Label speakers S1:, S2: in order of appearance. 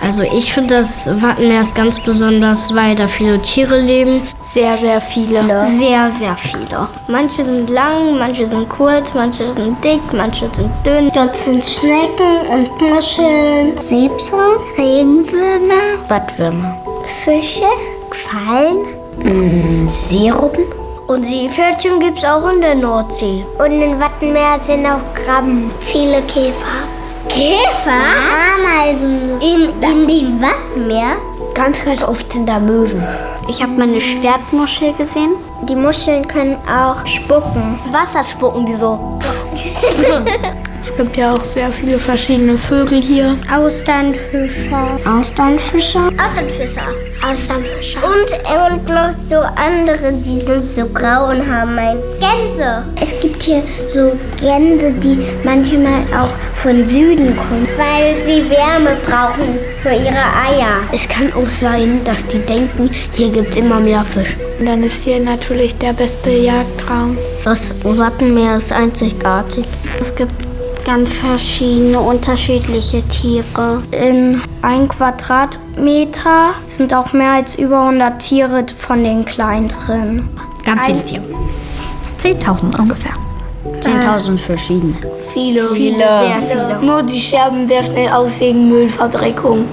S1: Also ich finde das Wattenmeer ist ganz besonders, weil da viele Tiere leben.
S2: Sehr, sehr viele.
S3: Sehr, sehr viele.
S4: Manche sind lang, manche sind kurz, manche sind dick, manche sind dünn.
S3: Dort sind Schnecken und Muscheln, Krebse, Regenwürmer,
S5: Wattwürmer,
S3: Fische, Quallen,
S5: Seerobben.
S4: Und Seepferdchen gibt's auch in der Nordsee.
S3: Und im Wattenmeer sind auch Krabben. Viele Käfer. Käfer? Ameisen. In dem Wattenmeer?
S5: Ganz oft sind da Möwen.
S2: Ich habe mal eine Schwertmuschel gesehen.
S3: Die Muscheln können auch spucken.
S2: Wasser spucken die so.
S1: Es gibt ja auch sehr viele verschiedene Vögel hier.
S3: Austernfischer.
S2: Austernfischer.
S3: Austernfischer. Und noch so andere, die sind so grau und haben Gänse. Es gibt hier so Gänse, die manchmal auch von Süden kommen, weil sie Wärme brauchen für ihre Eier.
S1: Es kann auch sein, dass die denken, hier gibt es immer mehr Fisch.
S2: Und dann ist hier natürlich der beste Jagdraum.
S1: Das Wattenmeer ist einzigartig.
S2: Es gibt ganz verschiedene, unterschiedliche Tiere.
S1: In 1 Quadratmeter sind auch mehr als über 100 Tiere von den Kleinen drin.
S5: Ganz viele Tiere. 10.000 ungefähr. 10.000 verschiedene.
S1: Viele.
S2: Sehr viele.
S1: Nur die sterben sehr schnell aus wegen Müllverdreckung.